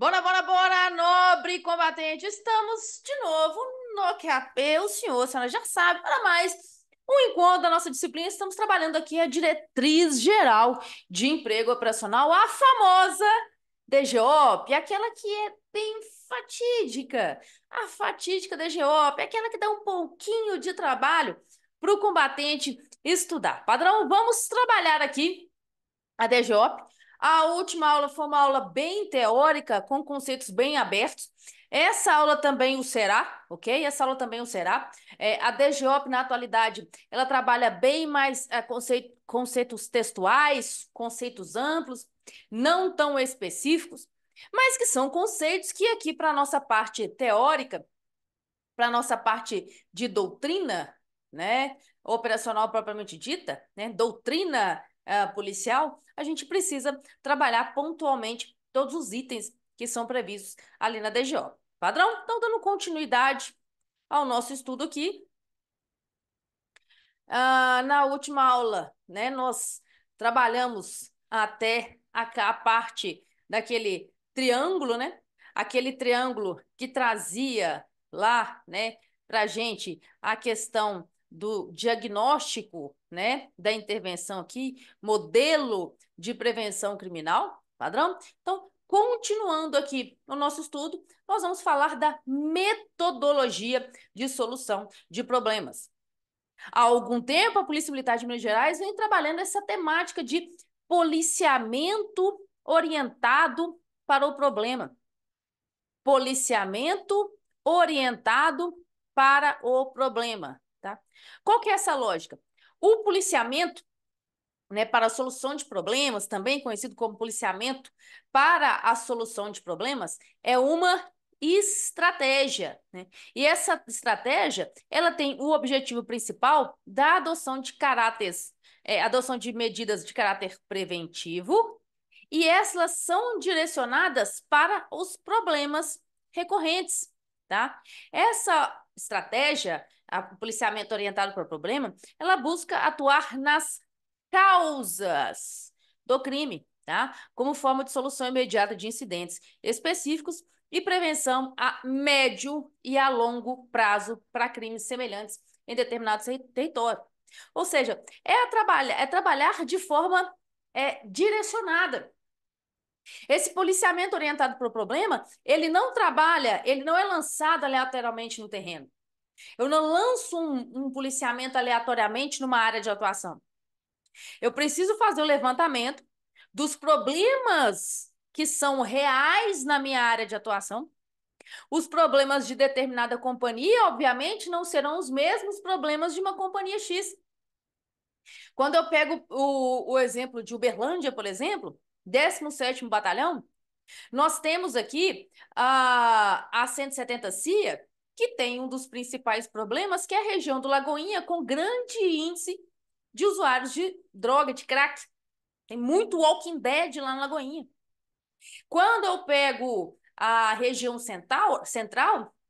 Bora, bora, bora, nobre combatente! Estamos de novo no QAP. O senhor, a senhora já sabe, para mais um encontro da nossa disciplina. Estamos trabalhando aqui a Diretriz Geral de Emprego Operacional, a famosa DGOP, aquela que é bem fatídica. A fatídica DGOP, aquela que dá um pouquinho de trabalho para o combatente estudar. Padrão, vamos trabalhar aqui a DGOP. A última aula foi uma aula bem teórica, com conceitos bem abertos. Essa aula também o será, ok? Essa aula também o será. A DGOP, na atualidade, ela trabalha bem mais conceitos textuais, conceitos amplos, não tão específicos, mas que são conceitos que aqui, para a nossa parte teórica, para a nossa parte de doutrina, né, operacional propriamente dita, né, doutrina policial, a gente precisa trabalhar pontualmente todos os itens que são previstos ali na DGO. Padrão? Então, dando continuidade ao nosso estudo aqui, na última aula, né, nós trabalhamos até a parte daquele triângulo, né? Aquele triângulo que trazia lá, né, para a gente a questão do diagnóstico, né, da intervenção aqui, modelo de prevenção criminal, padrão? Então, continuando aqui o nosso estudo, nós vamos falar da metodologia de solução de problemas. Há algum tempo, a Polícia Militar de Minas Gerais vem trabalhando essa temática de policiamento orientado para o problema. Policiamento orientado para o problema, tá? Qual que é essa lógica? O policiamento, né, para a solução de problemas, também conhecido como policiamento para a solução de problemas, é uma estratégia, né? E essa estratégia, ela tem o objetivo principal da adoção de medidas de caráter preventivo, e essas são direcionadas para os problemas recorrentes, tá? Essa estratégia, o policiamento orientado para o problema, ela busca atuar nas causas do crime, tá? Como forma de solução imediata de incidentes específicos e prevenção a médio e a longo prazo para crimes semelhantes em determinado território. Ou seja, é trabalhar de forma direcionada. Esse policiamento orientado para o problema, ele não trabalha, ele não é lançado aleatoriamente no terreno. Eu não lanço um policiamento aleatoriamente numa área de atuação. Eu preciso fazer o levantamento dos problemas que são reais na minha área de atuação. Os problemas de determinada companhia, obviamente, não serão os mesmos problemas de uma companhia X. Quando eu pego o exemplo de Uberlândia, por exemplo, 17º Batalhão, nós temos aqui a 170 CIA, que tem um dos principais problemas, que é a região do Lagoinha, com grande índice de usuários de droga, de crack. Tem muito Walking Dead lá na Lagoinha. Quando eu pego a região central,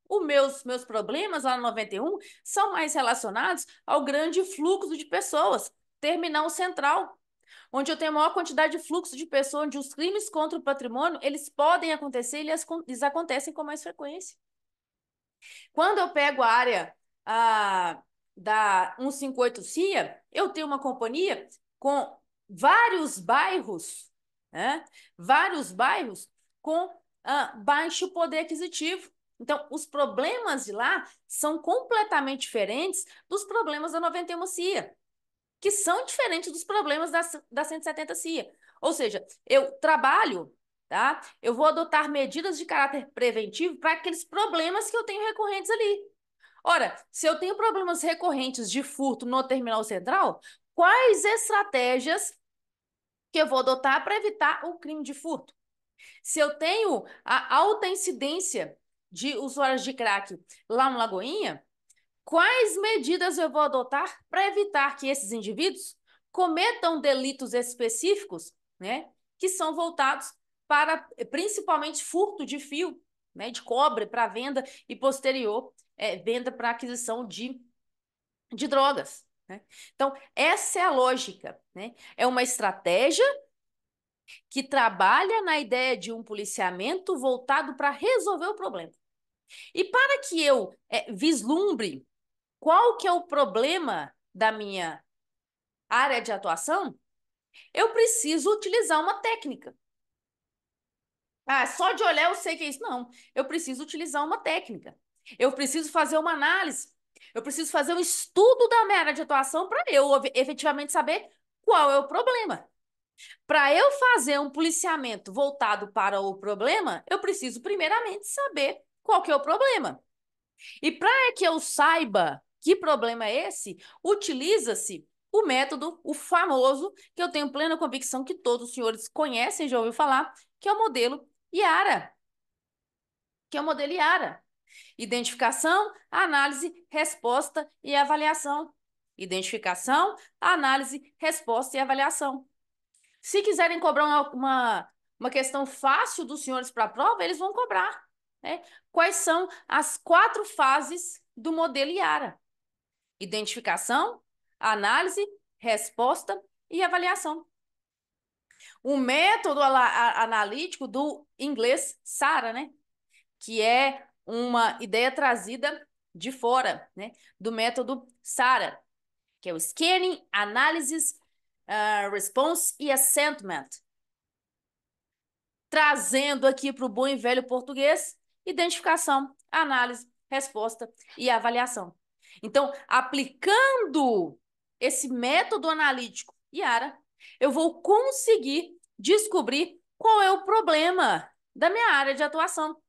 os meus problemas lá no 91 são mais relacionados ao grande fluxo de pessoas, terminal central, onde eu tenho a maior quantidade de fluxo de pessoas, onde os crimes contra o patrimônio, eles podem acontecer e eles acontecem com mais frequência. Quando eu pego a área da 158 CIA, eu tenho uma companhia com vários bairros, né? Vários bairros com baixo poder aquisitivo. Então, os problemas de lá são completamente diferentes dos problemas da 91 CIA, que são diferentes dos problemas da 170 CIA. Ou seja, eu trabalho, tá? Eu vou adotar medidas de caráter preventivo para aqueles problemas que eu tenho recorrentes ali. Ora, se eu tenho problemas recorrentes de furto no terminal central, quais estratégias que eu vou adotar para evitar o crime de furto? Se eu tenho a alta incidência de usuários de crack lá no Lagoinha, quais medidas eu vou adotar para evitar que esses indivíduos cometam delitos específicos, né, que são voltados para principalmente furto de fio, né, de cobre para venda e posterior venda para aquisição de drogas, né? Então, essa é a lógica, né? É uma estratégia que trabalha na ideia de um policiamento voltado para resolver o problema. E para que eu vislumbre qual que é o problema da minha área de atuação, eu preciso utilizar uma técnica. Ah, só de olhar eu sei que é isso. Não, eu preciso utilizar uma técnica. Eu preciso fazer uma análise. Eu preciso fazer um estudo da minha área de atuação para eu efetivamente saber qual é o problema. Para eu fazer um policiamento voltado para o problema, eu preciso primeiramente saber qual que é o problema. E para que eu saiba que problema é esse, utiliza-se o método, o famoso, que eu tenho plena convicção que todos os senhores conhecem, já ouviu falar, que é o modelo IARA. Que é o modelo IARA. Identificação, análise, resposta e avaliação. Identificação, análise, resposta e avaliação. Se quiserem cobrar uma questão fácil dos senhores para a prova, eles vão cobrar, né? Quais são as 4 fases do modelo IARA? Identificação, análise, resposta e avaliação. O método analítico do inglês SARA, né? Que é uma ideia trazida de fora, né? Do método SARA, que é o Scanning, Analysis, Response e Assessment. Trazendo aqui para o bom e velho português, identificação, análise, resposta e avaliação. Então, aplicando esse método analítico IARA, eu vou conseguir descobrir qual é o problema da minha área de atuação.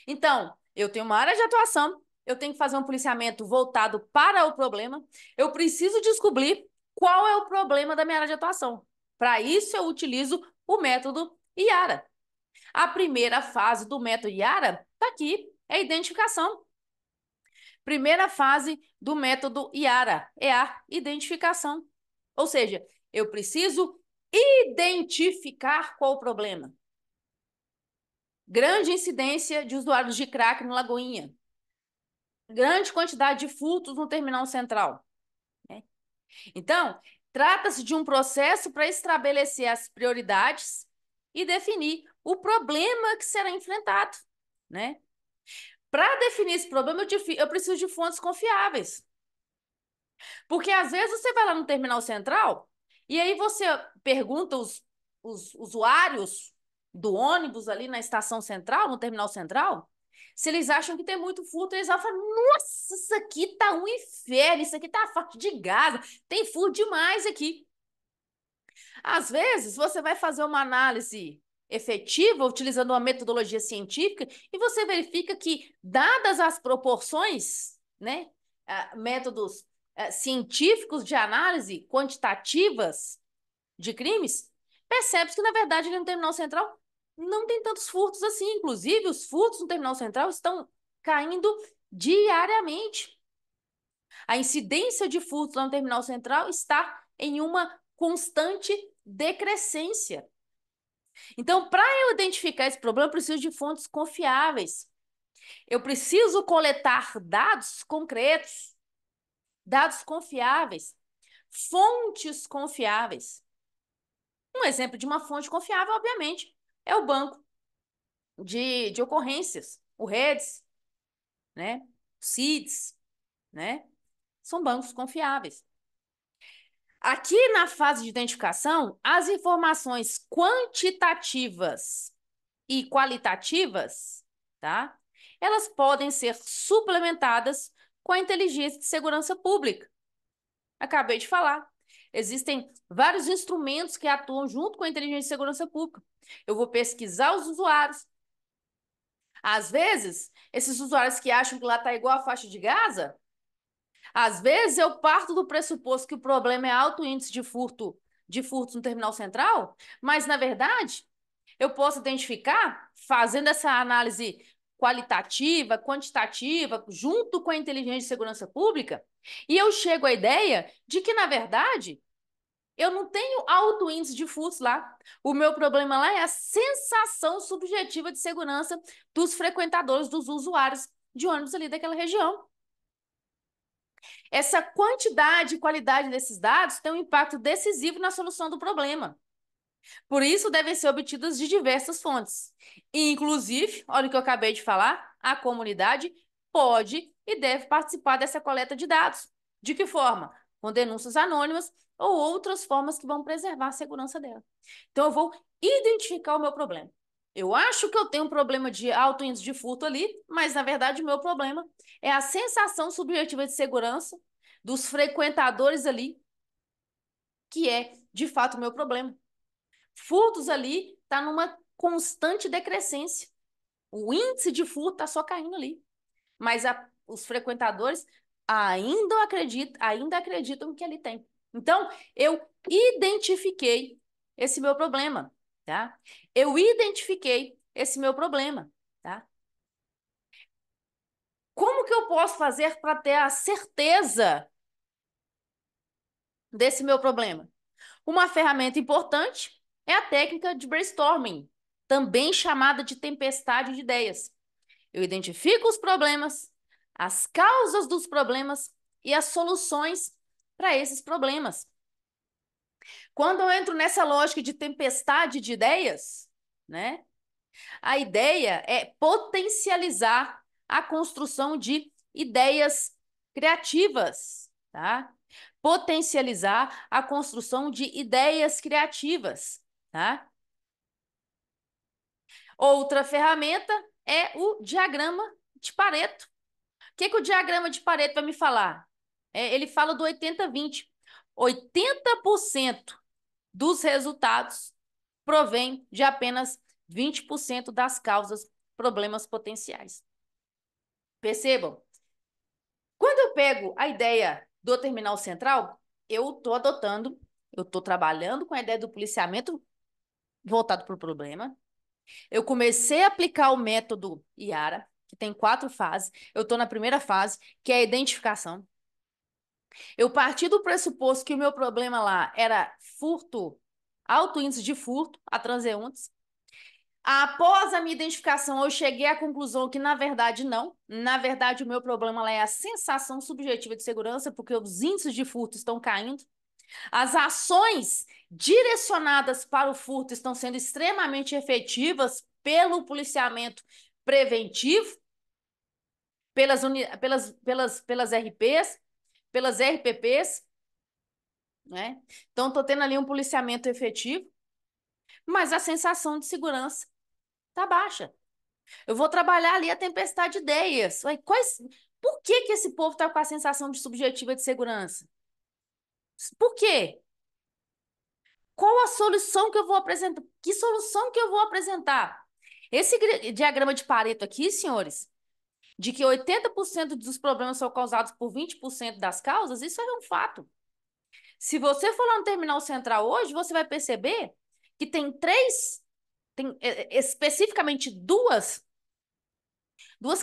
Então, eu tenho uma área de atuação, eu tenho que fazer um policiamento voltado para o problema, eu preciso descobrir qual é o problema da minha área de atuação. Para isso, eu utilizo o método IARA. A primeira fase do método IARA está aqui, é a identificação. Primeira fase do método IARA é a identificação. Ou seja, eu preciso identificar qual o problema. Grande incidência de usuários de crack no Lagoinha. Grande quantidade de furtos no terminal central. Né? Então, trata-se de um processo para estabelecer as prioridades e definir o problema que será enfrentado. Né? Para definir esse problema, eu preciso de fontes confiáveis. Porque às vezes você vai lá no terminal central e aí você pergunta os usuários do ônibus ali na estação central, no terminal central, se eles acham que tem muito furto, eles vão falar, nossa, isso aqui tá um inferno, isso aqui tá forte de Gaza, tem furto demais aqui. Às vezes, você vai fazer uma análise efetiva, utilizando uma metodologia científica, e você verifica que, dadas as proporções, né, métodos científicos de análise quantitativas de crimes, percebe-se que, na verdade, ali no terminal central não tem tantos furtos assim. Inclusive, os furtos no terminal central estão caindo diariamente. A incidência de furtos no terminal central está em uma constante decrescência. Então, para eu identificar esse problema, eu preciso de fontes confiáveis. Eu preciso coletar dados concretos, dados confiáveis, fontes confiáveis. Um exemplo de uma fonte confiável, obviamente, é o banco de ocorrências, o REDS, né? O CIDS, né? São bancos confiáveis. Aqui na fase de identificação, as informações quantitativas e qualitativas, tá? Elas podem ser suplementadas com a inteligência de segurança pública. Acabei de falar. Existem vários instrumentos que atuam junto com a inteligência de segurança pública. Eu vou pesquisar os usuários. Às vezes, esses usuários que acham que lá está igual a faixa de Gaza, às vezes eu parto do pressuposto que o problema é alto índice de furtos no terminal central, mas, na verdade, eu posso identificar, fazendo essa análise qualitativa, quantitativa, junto com a inteligência de segurança pública, e eu chego à ideia de que, na verdade, eu não tenho alto índice de furtos lá. O meu problema lá é a sensação subjetiva de segurança dos frequentadores, dos usuários de ônibus ali daquela região. Essa quantidade e qualidade desses dados tem um impacto decisivo na solução do problema. Por isso, devem ser obtidas de diversas fontes. Inclusive, olha o que eu acabei de falar, a comunidade pode e deve participar dessa coleta de dados. De que forma? Com denúncias anônimas ou outras formas que vão preservar a segurança dela. Então, eu vou identificar o meu problema. Eu acho que eu tenho um problema de alto índice de furto ali, mas, na verdade, o meu problema é a sensação subjetiva de segurança dos frequentadores ali, que é, de fato, o meu problema. Furtos ali está numa constante decrescência. O índice de furto está só caindo ali. Mas os frequentadores ainda acreditam que ele tem. Então, eu identifiquei esse meu problema, tá? Eu identifiquei esse meu problema, tá? Como que eu posso fazer para ter a certeza desse meu problema? Uma ferramenta importante é a técnica de brainstorming, também chamada de tempestade de ideias. Eu identifico os problemas, as causas dos problemas e as soluções para esses problemas. Quando eu entro nessa lógica de tempestade de ideias, né? A ideia é potencializar a construção de ideias criativas, tá? Potencializar a construção de ideias criativas, tá? Outra ferramenta é o diagrama de Pareto. O que o diagrama de Pareto vai me falar? Ele fala do 80-20. 80% dos resultados provém de apenas 20% das causas, problemas potenciais. Percebam? Quando eu pego a ideia do terminal central, eu estou trabalhando com a ideia do policiamento voltado para o problema. Eu comecei a aplicar o método IARA, que tem 4 fases. Eu estou na primeira fase, que é a identificação. Eu parti do pressuposto que o meu problema lá era furto, alto índice de furto a transeuntes. Após a minha identificação, eu cheguei à conclusão que, na verdade, não. Na verdade, o meu problema lá é a sensação subjetiva de segurança, porque os índices de furto estão caindo. As ações direcionadas para o furto estão sendo extremamente efetivas pelo policiamento preventivo, pelas RPs, pelas RPPs, né? Então, estou tendo ali um policiamento efetivo, mas a sensação de segurança está baixa. Eu vou trabalhar ali a tempestade de ideias. Por que esse povo está com a sensação de subjetiva de segurança? Por quê? Qual a solução que eu vou apresentar? Que solução que eu vou apresentar? Esse diagrama de Pareto aqui, senhores, de que 80% dos problemas são causados por 20% das causas, isso é um fato. Se você for lá no terminal central hoje, você vai perceber que tem especificamente duas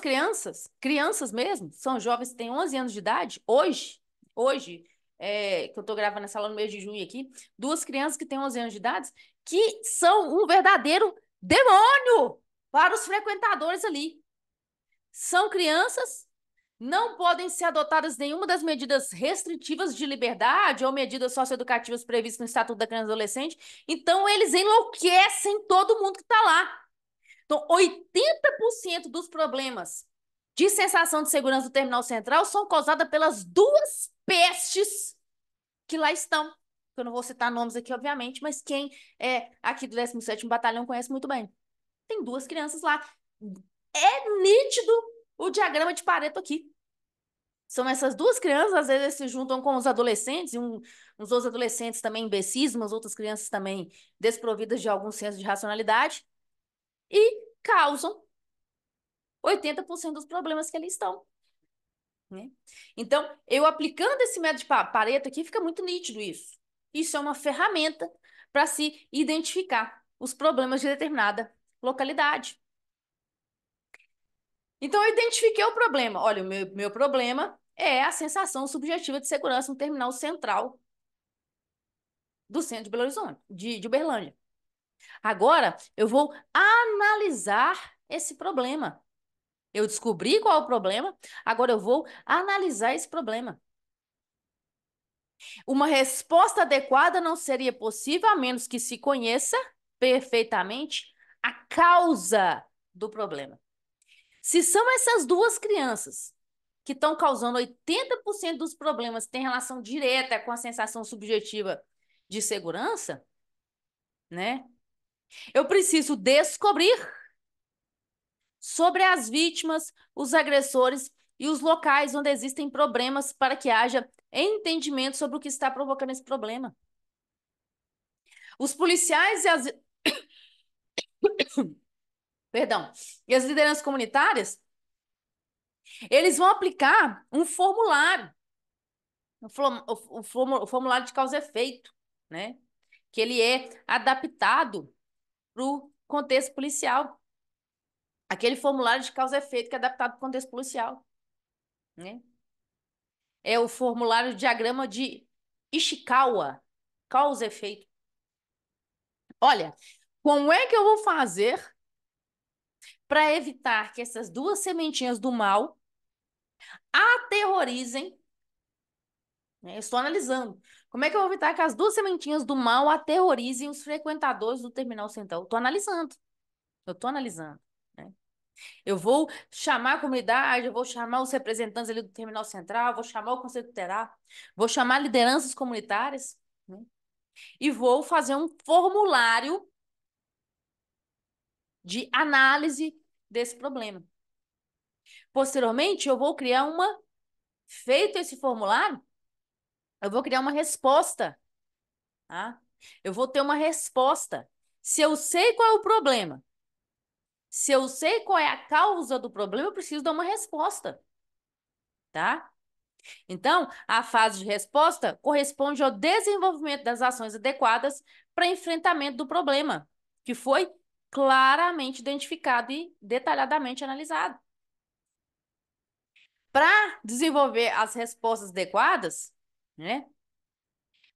crianças mesmo, são jovens, têm 11 anos de idade, hoje, que eu tô gravando essa aula no mês de junho aqui, duas crianças que têm 11 anos de idade, que são um verdadeiro demônio para os frequentadores ali. São crianças, não podem ser adotadas nenhuma das medidas restritivas de liberdade ou medidas socioeducativas previstas no Estatuto da Criança e Adolescente, então eles enlouquecem todo mundo que está lá. Então, 80% dos problemas de sensação de segurança do terminal central são causadas pelas duas pestes que lá estão. Eu não vou citar nomes aqui, obviamente, mas quem é aqui do 17º Batalhão conhece muito bem. Tem duas crianças lá. É nítido o diagrama de Pareto aqui. São essas duas crianças, às vezes se juntam com os adolescentes, uns outros adolescentes também imbecis, umas outras crianças também desprovidas de algum senso de racionalidade, e causam 80% dos problemas que ali estão. Né? Então, eu aplicando esse método de Pareto aqui, fica muito nítido isso. Isso é uma ferramenta para se identificar os problemas de determinada localidade. Então, eu identifiquei o problema. Olha, o meu problema é a sensação subjetiva de segurança no terminal central do centro de Belo Horizonte, de Uberlândia. Agora, eu vou analisar esse problema. Eu descobri qual é o problema, agora eu vou analisar esse problema. Uma resposta adequada não seria possível a menos que se conheça perfeitamente a causa do problema. Se são essas duas crianças que estão causando 80% dos problemas que têm relação direta com a sensação subjetiva de segurança, né? Eu preciso descobrir sobre as vítimas, os agressores e os locais onde existem problemas para que haja entendimento sobre o que está provocando esse problema. Os policiais perdão, e as lideranças comunitárias, eles vão aplicar um formulário, o formulário de causa e efeito, né? Que ele é adaptado para o contexto policial. Aquele formulário de causa e efeito que é adaptado para o contexto policial, né? É o formulário de diagrama de Ishikawa, causa e efeito. Olha, como é que eu vou fazer para evitar que essas duas sementinhas do mal aterrorizem, né? Eu estou analisando. Como é que eu vou evitar que as duas sementinhas do mal aterrorizem os frequentadores do terminal central? Eu estou analisando. Eu estou analisando, né? Eu vou chamar a comunidade, eu vou chamar os representantes ali do terminal central, vou chamar o conselho tutelar, vou chamar lideranças comunitárias, né? E vou fazer um formulário de análise desse problema. Posteriormente, eu vou criar feito esse formulário, eu vou criar uma resposta, tá? Eu vou ter uma resposta. Se eu sei qual é o problema, se eu sei qual é a causa do problema, eu preciso dar uma resposta, tá? Então, a fase de resposta corresponde ao desenvolvimento das ações adequadas para enfrentamento do problema, que foi claramente identificado e detalhadamente analisado. Para desenvolver as respostas adequadas, né,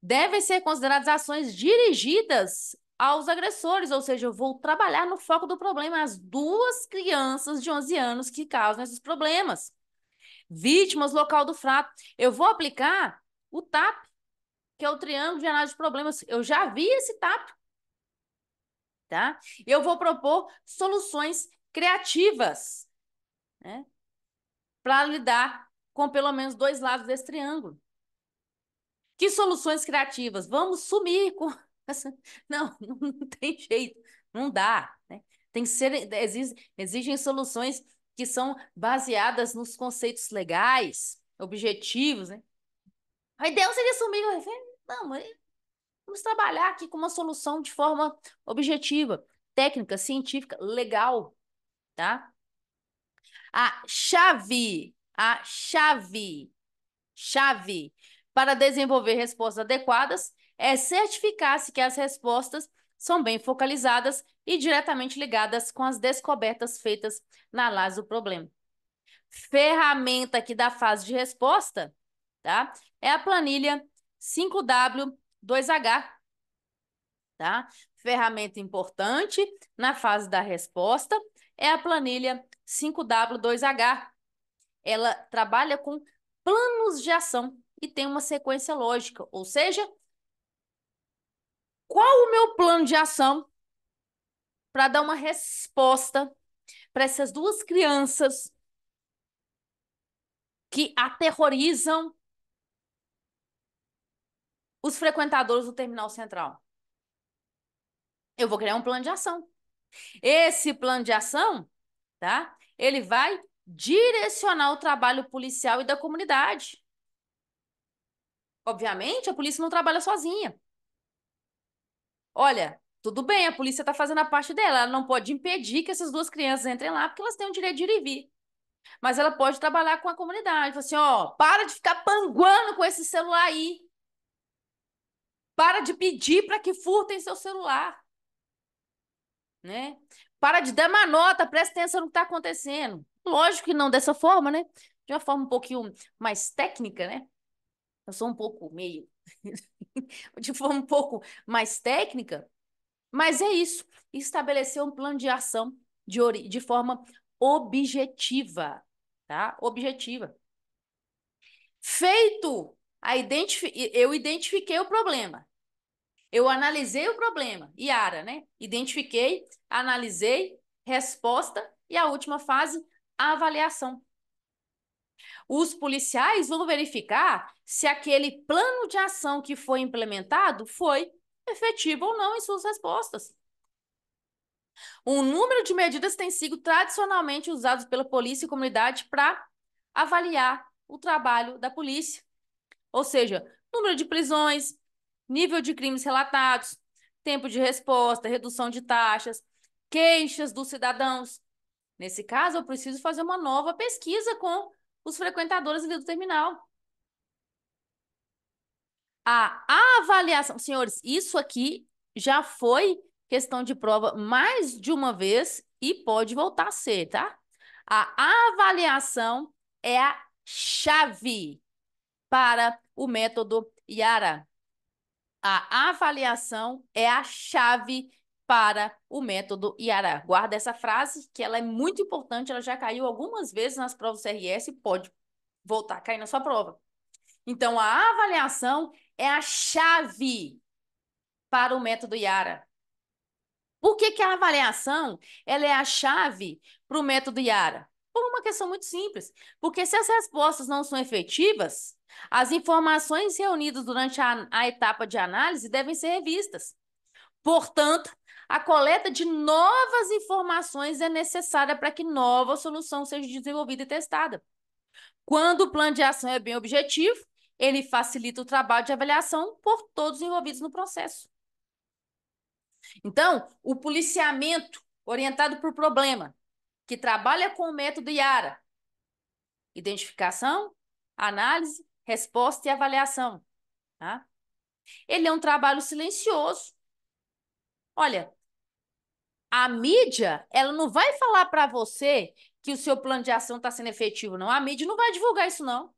devem ser consideradas ações dirigidas aos agressores, ou seja, eu vou trabalhar no foco do problema, as duas crianças de 11 anos que causam esses problemas. Vítimas, local do fato. Eu vou aplicar o TAP, que é o Triângulo de Análise de Problemas. Eu já vi esse TAP, tá? Eu vou propor soluções criativas, né, para lidar com pelo menos dois lados desse triângulo. Que soluções criativas? Vamos sumir com essa... Não, não tem jeito, não dá, né? Tem que ser, exigem soluções que são baseadas nos conceitos legais, objetivos, né? A ideia seria sumir, não, mas vamos trabalhar aqui com uma solução de forma objetiva, técnica, científica, legal, tá? A chave para desenvolver respostas adequadas é certificar-se que as respostas são bem focalizadas e diretamente ligadas com as descobertas feitas na análise do problema. Ferramenta aqui da fase de resposta, tá? É a planilha 5W2H, tá? Ferramenta importante na fase da resposta é a planilha 5W2H. Ela trabalha com planos de ação e tem uma sequência lógica, ou seja, qual o meu plano de ação para dar uma resposta para essas duas crianças que aterrorizam os frequentadores do terminal central? Eu vou criar um plano de ação. Esse plano de ação, tá? Ele vai direcionar o trabalho policial e da comunidade. Obviamente, a polícia não trabalha sozinha. Olha, tudo bem, a polícia está fazendo a parte dela. Ela não pode impedir que essas duas crianças entrem lá, porque elas têm o direito de ir e vir. Mas ela pode trabalhar com a comunidade. Falar assim, ó, para de ficar panguando com esse celular aí. Para de pedir para que furtem seu celular, né? Para de dar uma nota, presta atenção no que está acontecendo. Lógico que não dessa forma, né? De uma forma um pouquinho mais técnica, né? Eu sou um pouco meio... de forma um pouco mais técnica, mas é isso. Estabelecer um plano de ação de forma objetiva, tá? Objetiva. Feito eu identifiquei o problema. Eu analisei o problema, Iara, né? Identifiquei, analisei, resposta e a última fase, a avaliação. Os policiais vão verificar se aquele plano de ação que foi implementado foi efetivo ou não em suas respostas. Um número de medidas tem sido tradicionalmente usados pela polícia e comunidade para avaliar o trabalho da polícia. Ou seja, número de prisões, nível de crimes relatados, tempo de resposta, redução de taxas, queixas dos cidadãos. Nesse caso, eu preciso fazer uma nova pesquisa com os frequentadores ali do terminal. A avaliação, senhores, isso aqui já foi questão de prova mais de uma vez e pode voltar a ser, tá? A avaliação é a chave para o método Yara. A avaliação é a chave para o método Yara. Guarda essa frase, que ela é muito importante, ela já caiu algumas vezes nas provas CRS e pode voltar a cair na sua prova. Então, a avaliação é a chave para o método Yara. Por que a avaliação ela é a chave para o método Yara? Por uma questão muito simples. Porque se as respostas não são efetivas, as informações reunidas durante a etapa de análise devem ser revistas. Portanto, a coleta de novas informações é necessária para que nova solução seja desenvolvida e testada. Quando o plano de ação é bem objetivo, ele facilita o trabalho de avaliação por todos os envolvidos no processo. Então, o policiamento orientado por problema, que trabalha com o método Yara, identificação, análise, resposta e avaliação, tá? Ele é um trabalho silencioso. Olha, a mídia, ela não vai falar para você que o seu plano de ação está sendo efetivo, não. A mídia não vai divulgar isso, não.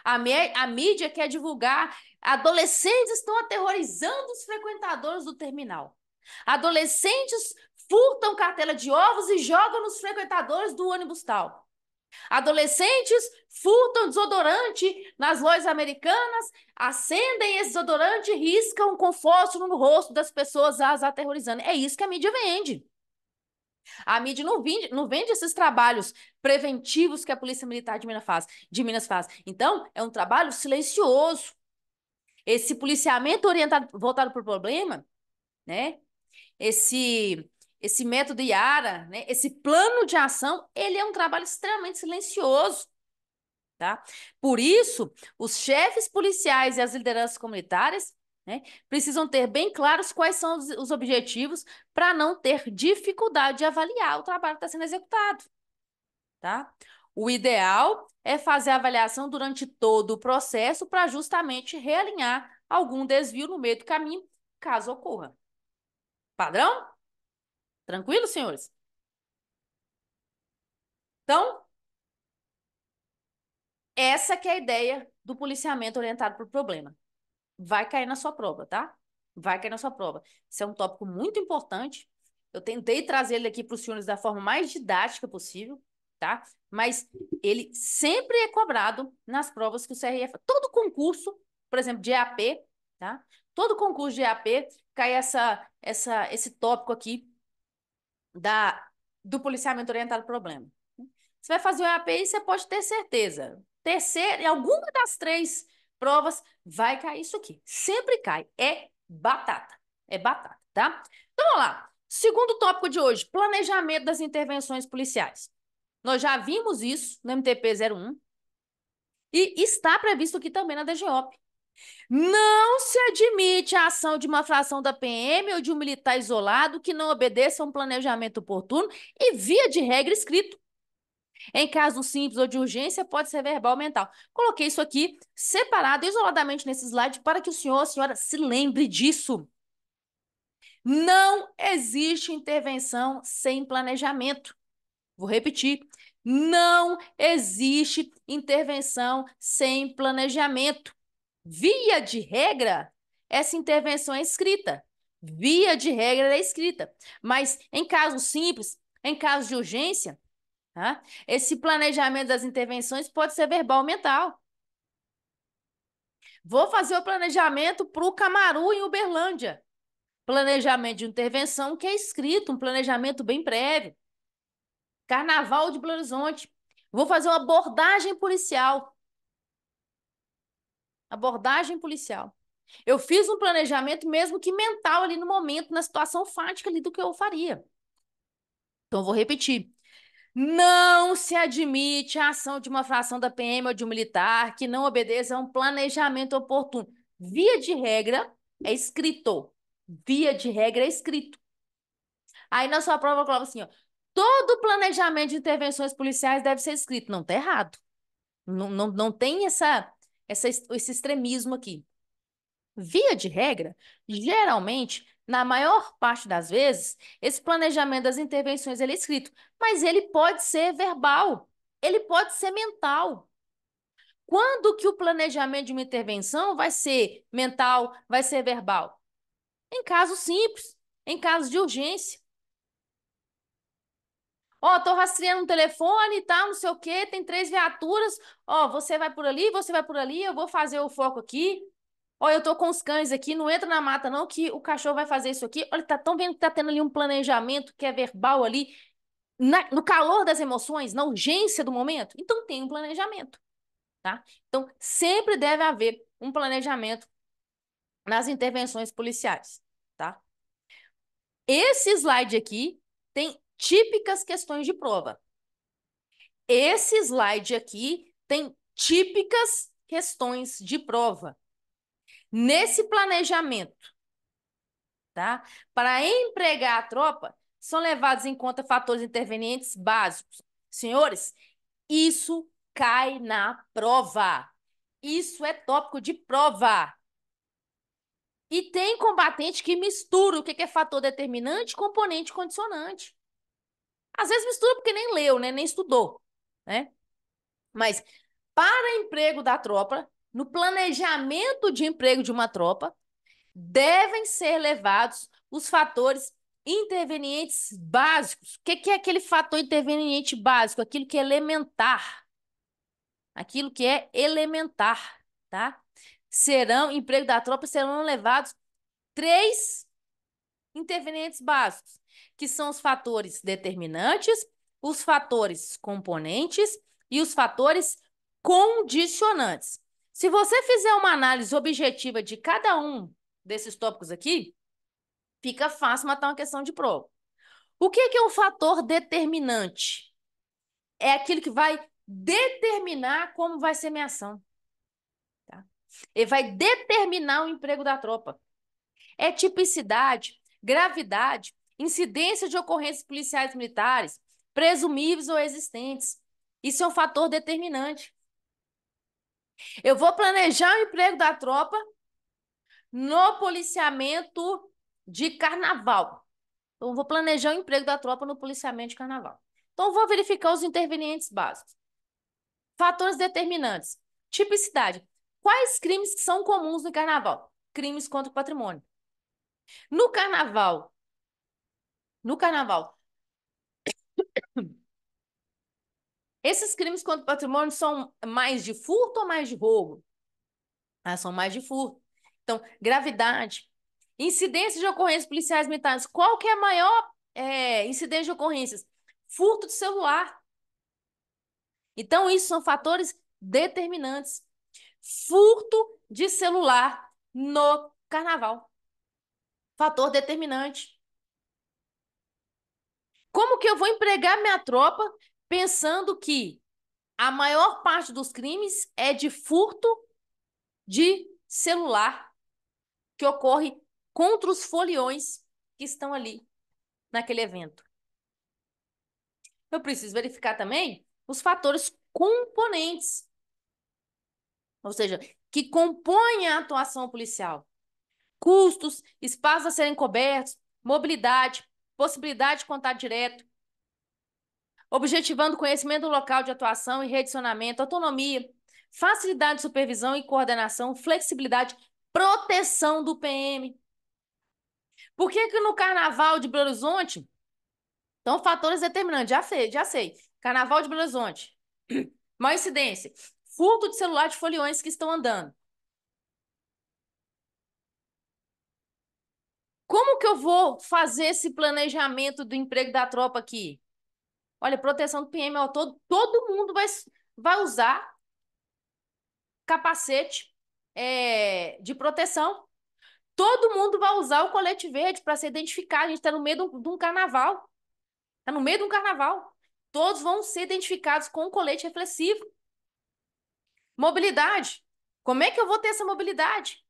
A mídia quer divulgar. Adolescentes estão aterrorizando os frequentadores do terminal. Adolescentes furtam cartela de ovos e jogam nos frequentadores do ônibus tal. Adolescentes furtam desodorante nas lojas americanas, acendem esse desodorante e riscam com fósforo no rosto das pessoas, as aterrorizando. É isso que a mídia vende. A mídia não vende esses trabalhos preventivos que a Polícia Militar de Minas faz. Então, é um trabalho silencioso. Esse policiamento orientado, voltado para o problema, né? Esse método Yara, né? Esse plano de ação, ele é um trabalho extremamente silencioso, tá? Por isso, os chefes policiais e as lideranças comunitárias, né, precisam ter bem claros quais são os objetivos para não ter dificuldade de avaliar o trabalho que está sendo executado, tá? O ideal é fazer a avaliação durante todo o processo para justamente realinhar algum desvio no meio do caminho, caso ocorra. Padrão? Tranquilo, senhores? Então, essa que é a ideia do policiamento orientado por problema. Vai cair na sua prova, tá? Vai cair na sua prova. Isso é um tópico muito importante. Eu tentei trazer ele aqui para os senhores da forma mais didática possível, tá? Mas ele sempre é cobrado nas provas que o CRF... Todo concurso, por exemplo, de EAP, tá? Todo concurso de EAP cai esse tópico aqui do policiamento orientado ao problema. Você vai fazer o EAP e você pode ter certeza. Terceira, em alguma das três provas, vai cair isso aqui. Sempre cai. É batata. É batata, tá? Então, vamos lá. Segundo tópico de hoje, planejamento das intervenções policiais. Nós já vimos isso no MTP-01 e está previsto aqui também na DGOP. Não se admite a ação de uma fração da PM ou de um militar isolado que não obedeça a um planejamento oportuno e, via de regra, escrito. Em caso simples ou de urgência, pode ser verbal ou mental. Coloquei isso aqui separado, isoladamente nesse slide, para que o senhor, a senhora, se lembre disso. Não existe intervenção sem planejamento. Vou repetir. Não existe intervenção sem planejamento. Via de regra, essa intervenção é escrita. Via de regra, ela é escrita. Mas em casos simples, em casos de urgência, tá? Esse planejamento das intervenções pode ser verbal ou mental. Vou fazer o planejamento para o Camaru em Uberlândia. Planejamento de intervenção que é escrito, um planejamento bem prévio. Carnaval de Belo Horizonte. Vou fazer uma abordagem policial. Abordagem policial. Eu fiz um planejamento mesmo que mental ali no momento, na situação fática ali do que eu faria. Então, eu vou repetir. Não se admite a ação de uma fração da PM ou de um militar que não obedeça a um planejamento oportuno. Via de regra, é escrito. Via de regra, é escrito. Aí na sua prova, eu coloco assim, ó, todo planejamento de intervenções policiais deve ser escrito. Não, tá errado. Não tem esse extremismo aqui. Via de regra, geralmente, na maior parte das vezes, esse planejamento das intervenções ele é escrito, mas ele pode ser verbal, ele pode ser mental. Quando que o planejamento de uma intervenção vai ser mental, vai ser verbal? Em casos simples, em casos de urgência. Ó, tô rastreando um telefone e tal, não sei o quê, tem 3 viaturas. Ó, você vai por ali, você vai por ali, eu vou fazer o foco aqui. Ó, eu tô com os cães aqui, não entra na mata não, que o cachorro vai fazer isso aqui. Olha, tá tão vendo que tá tendo ali um planejamento que é verbal ali, no calor das emoções, na urgência do momento. Então tem um planejamento, tá? Então sempre deve haver um planejamento nas intervenções policiais, tá? Esse slide aqui tem típicas questões de prova. Esse slide aqui tem típicas questões de prova. Nesse planejamento, tá? Para empregar a tropa, são levados em conta fatores intervenientes básicos. Senhores, isso cai na prova. Isso é tópico de prova. E tem combatente que mistura o que é fator determinante, componente condicionante. Às vezes mistura porque nem leu, né? Nem estudou, né? Mas para emprego da tropa, no planejamento de emprego de uma tropa, devem ser levados os fatores intervenientes básicos. O que é aquele fator interveniente básico? Aquilo que é elementar. Aquilo que é elementar, tá? Emprego da tropa, serão levados 3 intervenientes básicos, que são os fatores determinantes, os fatores componentes e os fatores condicionantes. Se você fizer uma análise objetiva de cada um desses tópicos aqui, fica fácil matar uma questão de prova. O que é um fator determinante? É aquilo que vai determinar como vai ser minha ação. Tá? Ele vai determinar o emprego da tropa. É tipicidade, gravidade, incidência de ocorrências policiais militares, presumíveis ou existentes. Isso é um fator determinante. Eu vou planejar o emprego da tropa no policiamento de carnaval. Então, eu vou planejar o emprego da tropa no policiamento de carnaval. Então, eu vou verificar os intervenientes básicos. Fatores determinantes. Tipicidade. Quais crimes que são comuns no carnaval? Crimes contra o patrimônio. No carnaval, no carnaval, esses crimes contra o patrimônio são mais de furto ou mais de roubo? Ah, são mais de furto. Então, gravidade. Incidência de ocorrências policiais militares. Qual que é a maior incidência de ocorrências? Furto de celular. Então, isso são fatores determinantes. Furto de celular no carnaval. Fator determinante. Como que eu vou empregar minha tropa pensando que a maior parte dos crimes é de furto de celular que ocorre contra os foliões que estão ali naquele evento? Eu preciso verificar também os fatores componentes, ou seja, que compõem a atuação policial. Custos, espaços a serem cobertos, mobilidade, possibilidade de contato direto, objetivando conhecimento do local de atuação e redicionamento, autonomia, facilidade de supervisão e coordenação, flexibilidade, proteção do PM. Por que que no Carnaval de Belo Horizonte, então, fatores determinantes, já sei, já sei. Carnaval de Belo Horizonte, maior incidência, furto de celular de foliões que estão andando. Como que eu vou fazer esse planejamento do emprego da tropa aqui? Olha, proteção do PM, ó, todo mundo vai usar capacete de proteção. Todo mundo vai usar o colete verde para se identificar. A gente está no meio de um carnaval. Está no meio de um carnaval. Todos vão ser identificados com o colete reflexivo. Mobilidade. Como é que eu vou ter essa mobilidade?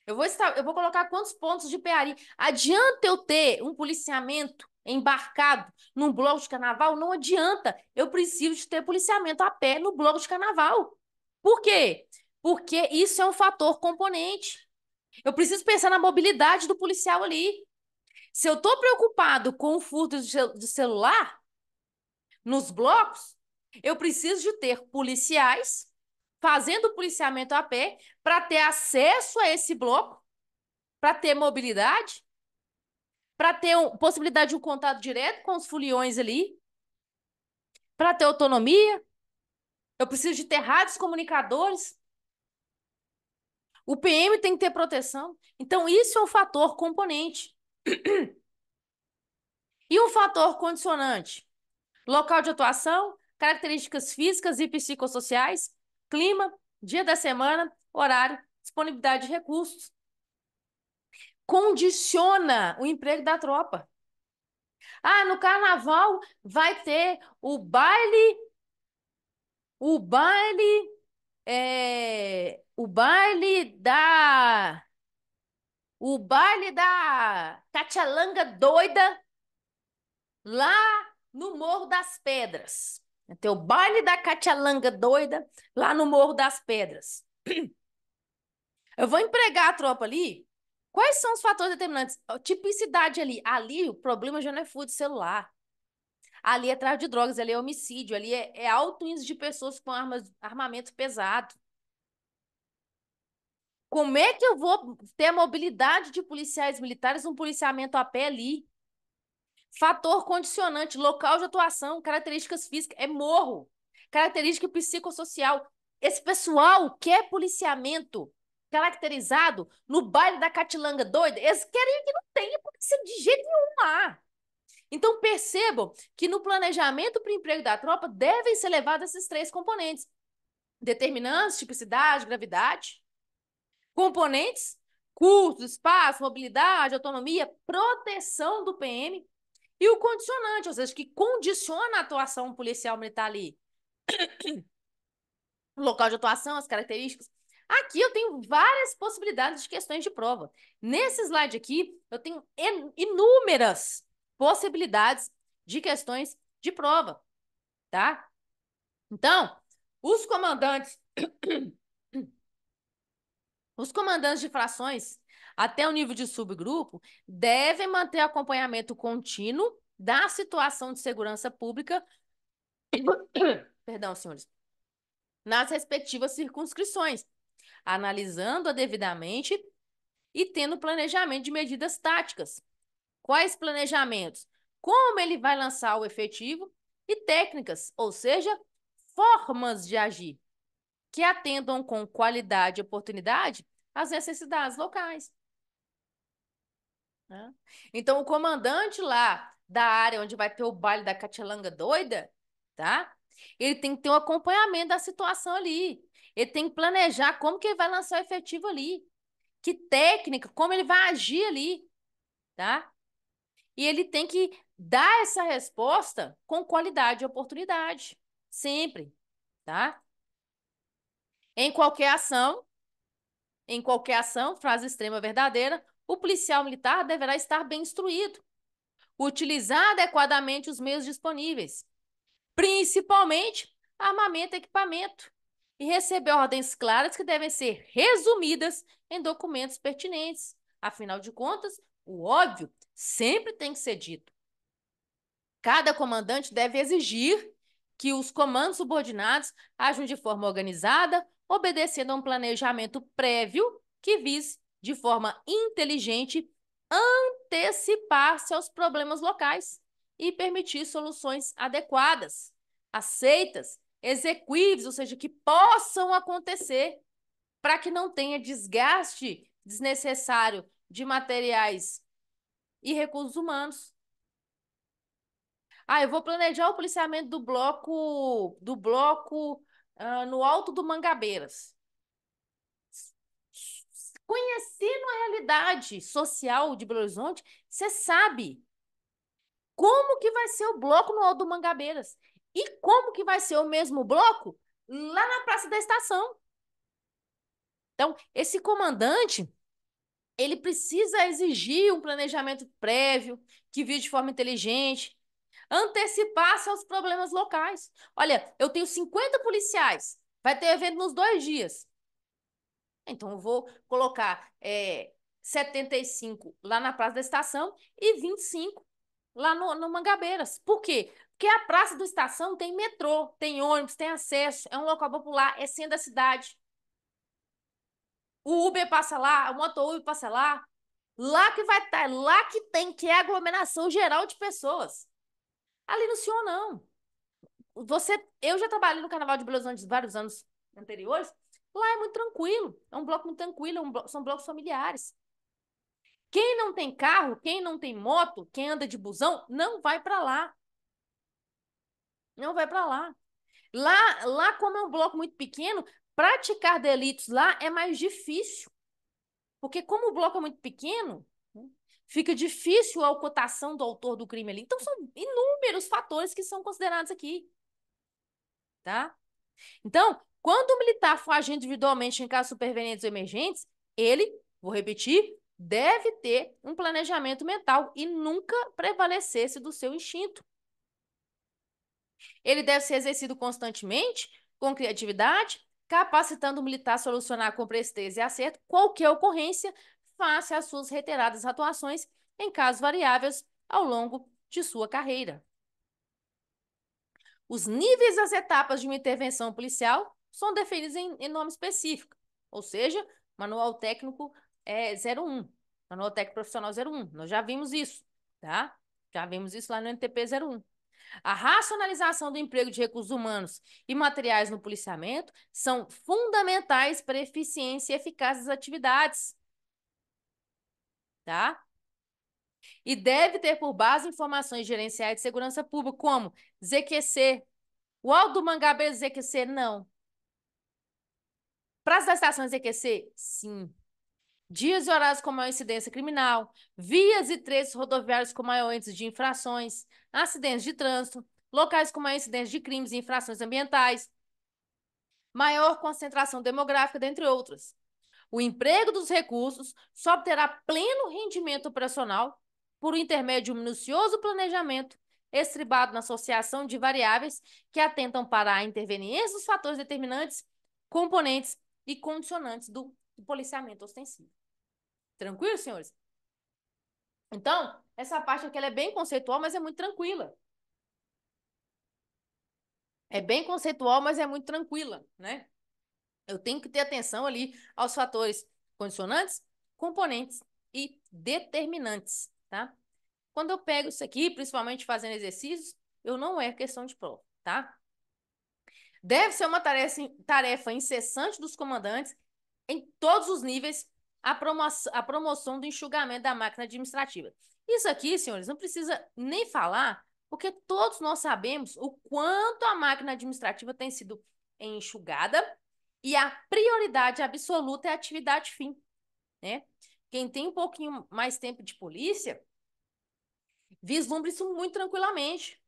Eu vou colocar quantos pontos de pearia? Adianta eu ter um policiamento embarcado num bloco de carnaval? Não adianta. Eu preciso de ter policiamento a pé no bloco de carnaval. Por quê? Porque isso é um fator componente. Eu preciso pensar na mobilidade do policial ali. Se eu estou preocupado com o furto de celular nos blocos, eu preciso de ter policiais fazendo policiamento a pé para ter acesso a esse bloco, para ter mobilidade, para ter possibilidade de um contato direto com os foliões ali, para ter autonomia. Eu preciso de ter rádios comunicadores. O PM tem que ter proteção. Então, isso é um fator componente. E um fator condicionante? Local de atuação, características físicas e psicossociais, clima, dia da semana, horário, disponibilidade de recursos. Condiciona o emprego da tropa. Ah, no carnaval vai ter o baile, o baile da Catialanga doida lá no Morro das Pedras. Vai ter o baile da Catialanga doida lá no Morro das Pedras. Eu vou empregar a tropa ali. Quais são os fatores determinantes? Tipicidade ali. Ali o problema já não é furto de celular. Ali é tráfico de drogas, ali é homicídio, ali é alto índice de pessoas com armamento pesado. Como é que eu vou ter a mobilidade de policiais militares, um policiamento a pé ali? Fator condicionante, local de atuação, características físicas, é morro. Característica psicossocial. Esse pessoal quer policiamento caracterizado no baile da Catilanga doida. Eles querem que não tenha polícia de jeito nenhum lá. Então, percebam que no planejamento para o emprego da tropa devem ser levados esses três componentes. Determinantes, tipicidade, gravidade. Componentes, custo, espaço, mobilidade, autonomia, proteção do PM. E o condicionante, ou seja, que condiciona a atuação policial militar ali. O local de atuação, as características. Aqui eu tenho várias possibilidades de questões de prova. Nesse slide aqui, eu tenho inúmeras possibilidades de questões de prova, tá? Então, os comandantes, os comandantes de frações, até o nível de subgrupo, devem manter acompanhamento contínuo da situação de segurança pública, perdão, senhores, nas respectivas circunscrições, analisando-a devidamente e tendo planejamento de medidas táticas. Quais planejamentos? Como ele vai lançar o efetivo e técnicas, ou seja, formas de agir, que atendam com qualidade e oportunidade às necessidades locais. Né? Então, o comandante lá da área onde vai ter o baile da Catilanga doida, tá? Ele tem que ter um acompanhamento da situação ali. Ele tem que planejar como que ele vai lançar o efetivo ali. Que técnica, como ele vai agir ali, tá? E ele tem que dar essa resposta com qualidade e oportunidade. Sempre, tá? Em qualquer ação, frase extrema verdadeira, o policial militar deverá estar bem instruído, utilizar adequadamente os meios disponíveis, principalmente armamento e equipamento, e receber ordens claras que devem ser resumidas em documentos pertinentes. Afinal de contas, o óbvio sempre tem que ser dito. Cada comandante deve exigir que os comandos subordinados ajam de forma organizada, obedecendo a um planejamento prévio que vise, de forma inteligente, antecipar-se aos problemas locais e permitir soluções adequadas, aceitas, execuíveis, ou seja, que possam acontecer para que não tenha desgaste desnecessário de materiais e Recursos Humanos. Ah, eu vou planejar o policiamento do bloco no Alto do Mangabeiras. Conhecendo a realidade social de Belo Horizonte, você sabe como que vai ser o bloco no Alto do Mangabeiras e como que vai ser o mesmo bloco lá na Praça da Estação. Então, esse comandante, ele precisa exigir um planejamento prévio, que vise de forma inteligente, antecipar-se aos problemas locais. Olha, eu tenho 50 policiais, vai ter evento nos 2 dias. Então, eu vou colocar 75 lá na Praça da Estação e 25 lá no Mangabeiras. Por quê? Porque a Praça da Estação tem metrô, tem ônibus, tem acesso, é um local popular, é centro da cidade. O Uber passa lá, o motor Uber passa lá. Lá que vai estar, lá que tem, que é aglomeração geral de pessoas. Ali no senhor, não. Eu já trabalhei no Carnaval de Belo Horizonte vários anos anteriores. Lá é muito tranquilo. É um bloco muito tranquilo, são blocos familiares. Quem não tem carro, quem não tem moto, quem anda de busão, não vai para lá. Não vai para lá. Lá, como é um bloco muito pequeno, praticar delitos lá é mais difícil. Porque como o bloco é muito pequeno, né, fica difícil a ocultação do autor do crime ali. Então, são inúmeros fatores que são considerados aqui, tá? Então, quando o militar for agir individualmente em casos supervenientes ou emergentes, ele, vou repetir, deve ter um planejamento mental e nunca prevalecer-se do seu instinto. Ele deve ser exercido constantemente, com criatividade, capacitando o militar a solucionar com presteza e acerto qualquer ocorrência face às suas reiteradas atuações em casos variáveis ao longo de sua carreira. Os níveis das etapas de uma intervenção policial são definidos em nome específico, ou seja, Manual Técnico 01, Manual Técnico Profissional 01. Nós já vimos isso, tá? Já vimos isso lá no NTP 01. A racionalização do emprego de recursos humanos e materiais no policiamento são fundamentais para a eficiência e eficácia das atividades, tá? E deve ter por base informações gerenciais de segurança pública, como ZQC. O Alto do Mangabeira ZQC, não. Praça da Estação ZQC, sim. Dias e horários com maior incidência criminal, vias e trechos rodoviários com maior índice de infrações, acidentes de trânsito, locais com maior incidência de crimes e infrações ambientais, maior concentração demográfica, dentre outras. O emprego dos recursos só obterá pleno rendimento operacional por intermédio de um minucioso planejamento estribado na associação de variáveis que atentam para a interveniência dos fatores determinantes, componentes e condicionantes do policiamento ostensivo. Tranquilo, senhores? Então, essa parte aqui ela é bem conceitual, mas é muito tranquila. É bem conceitual, mas é muito tranquila, né? Eu tenho que ter atenção ali aos fatores condicionantes, componentes e determinantes, tá? Quando eu pego isso aqui, principalmente fazendo exercícios, eu não erro questão de prova, tá? Deve ser uma tarefa incessante dos comandantes em todos os níveis a promoção do enxugamento da máquina administrativa. Isso aqui, senhores, não precisa nem falar, porque todos nós sabemos o quanto a máquina administrativa tem sido enxugada e a prioridade absoluta é a atividade fim, né? Quem tem um pouquinho mais tempo de polícia, vislumbra isso muito tranquilamente.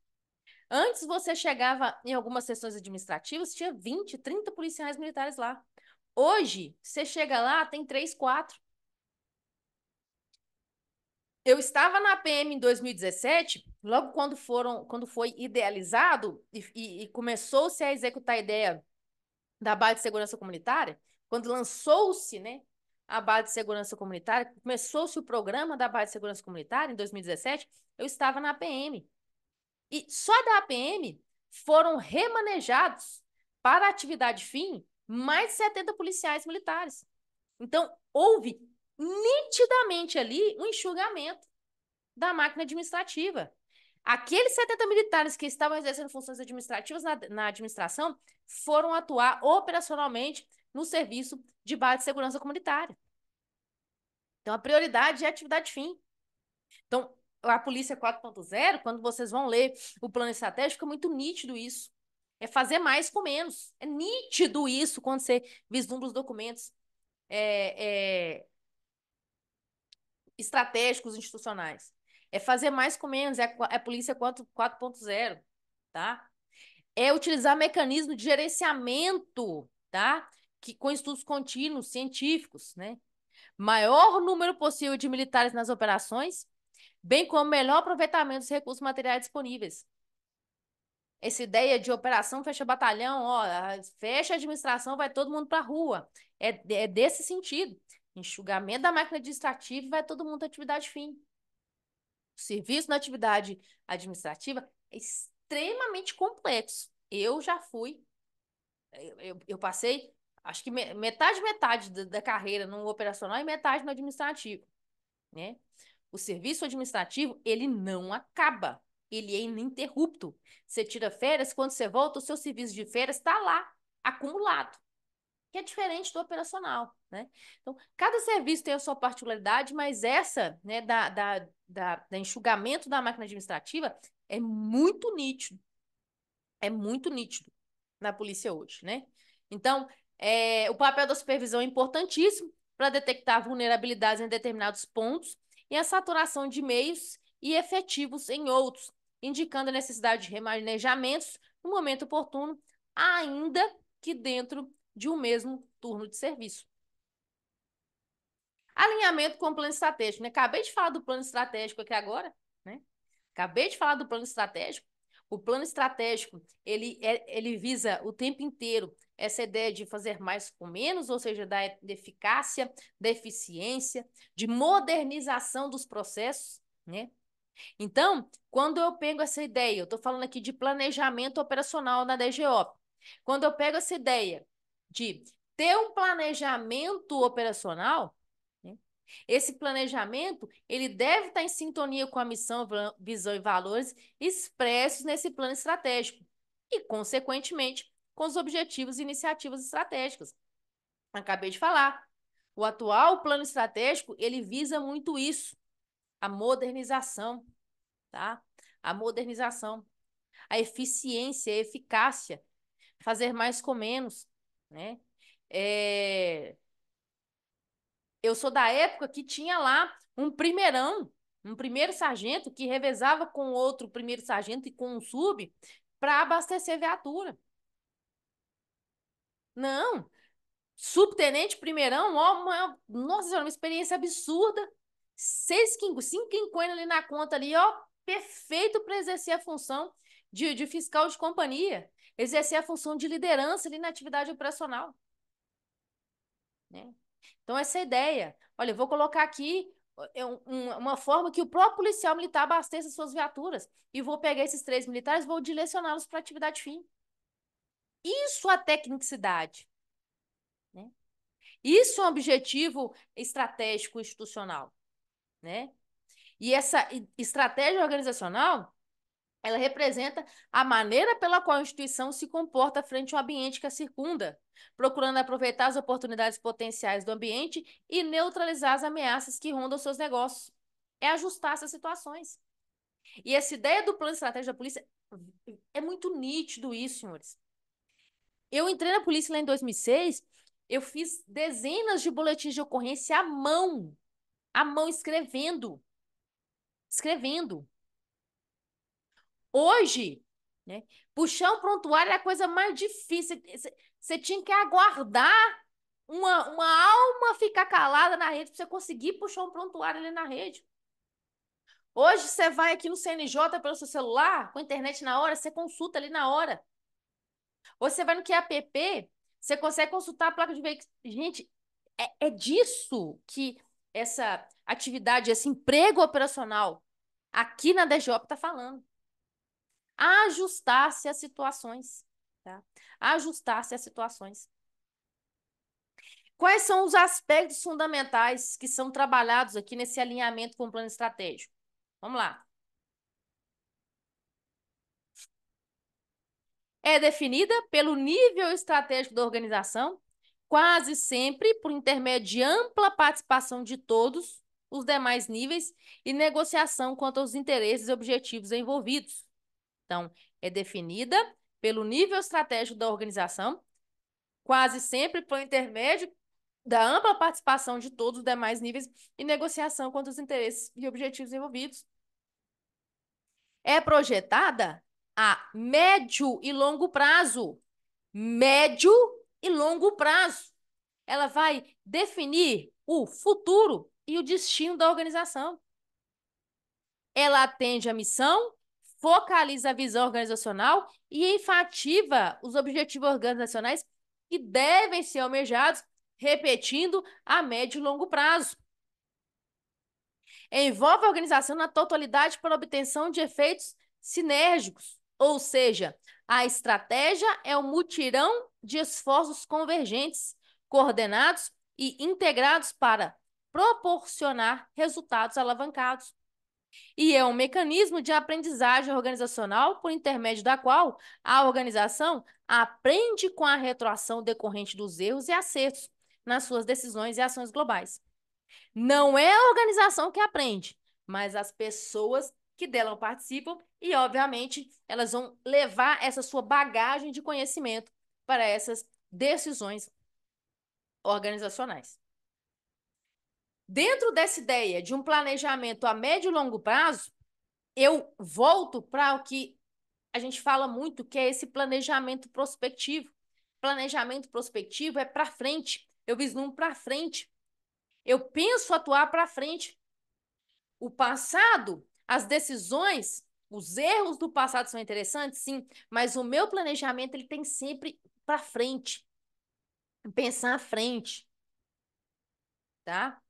Antes você chegava em algumas sessões administrativas, tinha 20, 30 policiais militares lá. Hoje, você chega lá, tem 3, 4. Eu estava na PM em 2017, logo quando foi idealizado e começou-se a executar a ideia da base de segurança comunitária, quando lançou-se, né, a base de segurança comunitária, começou-se o programa da base de segurança comunitária em 2017, eu estava na PM. E só da APM foram remanejados para a atividade fim mais de 70 policiais militares. Então, houve nitidamente ali um enxugamento da máquina administrativa. Aqueles 70 militares que estavam exercendo funções administrativas na administração foram atuar operacionalmente no serviço de base de segurança comunitária. Então, a prioridade é a atividade fim. Então, a Polícia 4.0, quando vocês vão ler o plano estratégico, é muito nítido isso. É fazer mais com menos. É nítido isso quando você vislumbra os documentos estratégicos institucionais. É fazer mais com menos. É a Polícia 4.0, tá? É utilizar mecanismo de gerenciamento, tá? Com estudos contínuos, científicos, né? Maior número possível de militares nas operações, bem como melhor aproveitamento dos recursos materiais disponíveis. Essa ideia de operação fecha batalhão, ó, fecha a administração, vai todo mundo para a rua. É desse sentido. Enxugamento da máquina administrativa e vai todo mundo para atividade fim. O serviço na atividade administrativa é extremamente complexo. Eu já fui, eu passei, acho que metade da carreira no operacional e metade no administrativo, né? O serviço administrativo, ele não acaba. Ele é ininterrupto. Você tira férias, quando você volta, o seu serviço de férias está lá, acumulado, que é diferente do operacional, né? Então, cada serviço tem a sua particularidade, mas essa, né, da enxugamento da máquina administrativa é muito nítido. É muito nítido na polícia hoje, né? Então, o papel da supervisão é importantíssimo para detectar vulnerabilidades em determinados pontos e a saturação de meios e efetivos em outros, indicando a necessidade de remanejamentos no momento oportuno, ainda que dentro de um mesmo turno de serviço. Alinhamento com o plano estratégico, né? Acabei de falar do plano estratégico aqui agora, né? Acabei de falar do plano estratégico. O plano estratégico, ele visa o tempo inteiro essa ideia de fazer mais com menos, ou seja, da eficácia, da eficiência, de modernização dos processos, né? Então, quando eu pego essa ideia, eu estou falando aqui de planejamento operacional na DGO. Quando eu pego essa ideia de ter um planejamento operacional, né, esse planejamento ele deve estar em sintonia com a missão, visão e valores expressos nesse plano estratégico e, consequentemente, com os objetivos e iniciativas estratégicas. Acabei de falar. O atual plano estratégico ele visa muito isso, a modernização, tá? A modernização, a eficiência, a eficácia, fazer mais com menos, né? É... Eu sou da época que tinha lá um primeirão, um primeiro sargento que revezava com outro primeiro sargento e com um sub para abastecer viatura. Não, subtenente, primeirão, ó, nossa senhora, uma experiência absurda. Cinco quinquênios ali na conta ali, ó, perfeito para exercer a função de fiscal de companhia, exercer a função de liderança ali na atividade operacional, né? Então, essa é a ideia. Olha, eu vou colocar aqui uma forma que o próprio policial militar abasteça suas viaturas e vou pegar esses 3 militares e vou direcioná-los para atividade fim. Isso é tecnicidade, né? Isso é um objetivo estratégico institucional, né? E essa estratégia organizacional, ela representa a maneira pela qual a instituição se comporta frente ao ambiente que a circunda, procurando aproveitar as oportunidades potenciais do ambiente e neutralizar as ameaças que rondam seus negócios. É ajustar essas situações. E essa ideia do plano estratégico da polícia é muito nítido isso, senhores. Eu entrei na polícia lá em 2006, eu fiz dezenas de boletins de ocorrência à mão, escrevendo. Escrevendo. Hoje, né, puxar um prontuário é a coisa mais difícil. Você tinha que aguardar uma alma ficar calada na rede para você conseguir puxar um prontuário ali na rede. Hoje você vai aqui no CNJ pelo seu celular, com a internet na hora, você consulta ali na hora. Ou você vai no QAPP, você consegue consultar a placa de veículo. Gente, é disso que essa atividade, esse emprego operacional aqui na DGOP está falando. Ajustar-se às situações, tá? Ajustar-se às situações. Quais são os aspectos fundamentais que são trabalhados aqui nesse alinhamento com o plano estratégico? Vamos lá. É definida pelo nível estratégico da organização, quase sempre por intermédio de ampla participação de todos, os demais níveis e negociação quanto aos interesses e objetivos envolvidos. Então, é definida pelo nível estratégico da organização, quase sempre por intermédio da ampla participação de todos os demais níveis e negociação quanto aos interesses e objetivos envolvidos. É projetada a médio e longo prazo. Médio e longo prazo. Ela vai definir o futuro e o destino da organização. Ela atende à missão, focaliza a visão organizacional e enfatiza os objetivos organizacionais que devem ser almejados, repetindo a médio e longo prazo. Envolve a organização na totalidade para a obtenção de efeitos sinérgicos, ou seja, a estratégia é um mutirão de esforços convergentes, coordenados e integrados para proporcionar resultados alavancados. E é um mecanismo de aprendizagem organizacional por intermédio da qual a organização aprende com a retroação decorrente dos erros e acertos nas suas decisões e ações globais. Não é a organização que aprende, mas as pessoas que dela participam e, obviamente, elas vão levar essa sua bagagem de conhecimento para essas decisões organizacionais. Dentro dessa ideia de um planejamento a médio e longo prazo, eu volto para o que a gente fala muito, que é esse planejamento prospectivo. Planejamento prospectivo é para frente. Eu vislumbro para frente. Eu penso atuar para frente. O passado, as decisões, os erros do passado são interessantes, sim, mas o meu planejamento ele tem sempre para frente. Pensar à frente, tá?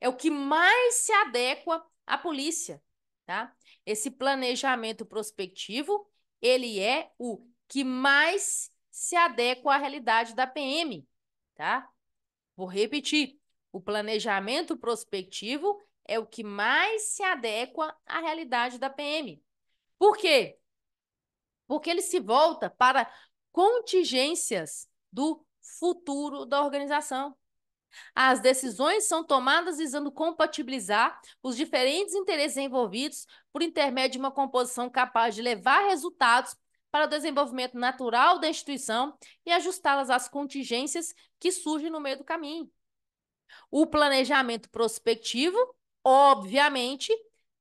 É o que mais se adequa à polícia, tá? Esse planejamento prospectivo, ele é o que mais se adequa à realidade da PM, tá? Vou repetir. O planejamento prospectivo é o que mais se adequa à realidade da PM. Por quê? Porque ele se volta para contingências do futuro da organização. As decisões são tomadas visando compatibilizar os diferentes interesses envolvidos por intermédio de uma composição capaz de levar resultados para o desenvolvimento natural da instituição e ajustá-las às contingências que surgem no meio do caminho. O planejamento prospectivo, obviamente,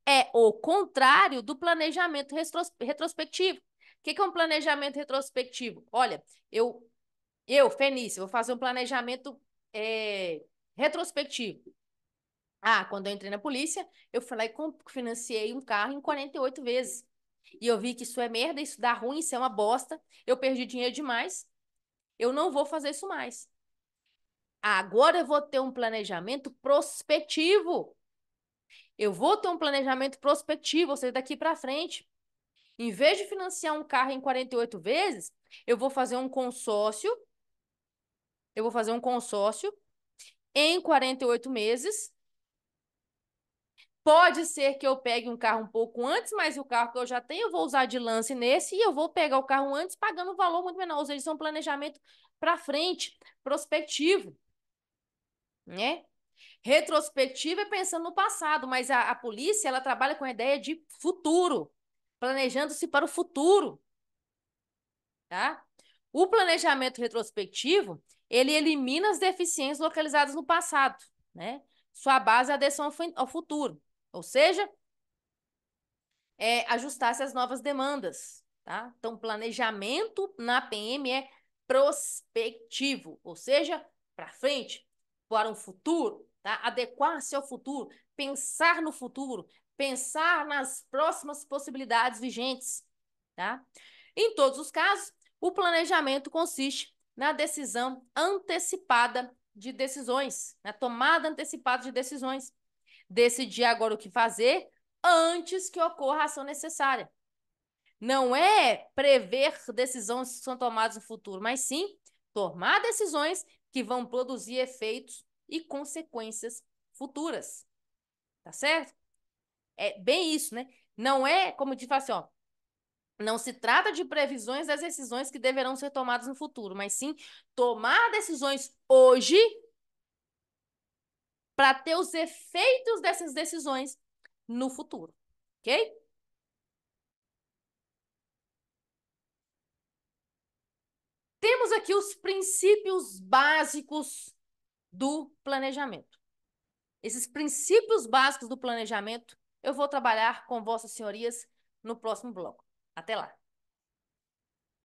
é o contrário do planejamento retrospectivo. O que é um planejamento retrospectivo? Olha, Fenícia, vou fazer um planejamento retrospectivo. Quando eu entrei na polícia, eu falei que financiei um carro em 48 vezes. E eu vi que isso é merda, isso dá ruim, isso é uma bosta. Eu perdi dinheiro demais. Eu não vou fazer isso mais. Agora eu vou ter um planejamento prospectivo. Eu vou ter um planejamento prospectivo, ou seja, daqui para frente. Em vez de financiar um carro em 48 vezes, eu vou fazer um consórcio. Eu vou fazer um consórcio em 48 meses. Pode ser que eu pegue um carro um pouco antes, mas o carro que eu já tenho eu vou usar de lance nesse e eu vou pegar o carro antes pagando um valor muito menor. Ou seja, isso é um planejamento para frente, prospectivo, né? Retrospectiva é pensando no passado, mas a polícia ela trabalha com a ideia de futuro, planejando-se para o futuro, tá? O planejamento retrospectivo, ele elimina as deficiências localizadas no passado, né? Sua base é a adesão ao futuro, ou seja, ajustar-se às novas demandas, tá? Então, planejamento na PM é prospectivo, ou seja, para frente, para um futuro, tá? Adequar-se ao futuro, pensar no futuro, pensar nas próximas possibilidades vigentes, tá? Em todos os casos, o planejamento consiste na decisão antecipada de decisões, na tomada antecipada de decisões. Decidir agora o que fazer antes que ocorra a ação necessária. Não é prever decisões que são tomadas no futuro, mas sim tomar decisões que vão produzir efeitos e consequências futuras. Tá certo? É bem isso, né? Não é, como te falo assim, ó, não se trata de previsões das decisões que deverão ser tomadas no futuro, mas sim tomar decisões hoje para ter os efeitos dessas decisões no futuro, ok? Temos aqui os princípios básicos do planejamento. Esses princípios básicos do planejamento eu vou trabalhar com vossas senhorias no próximo bloco. Até lá!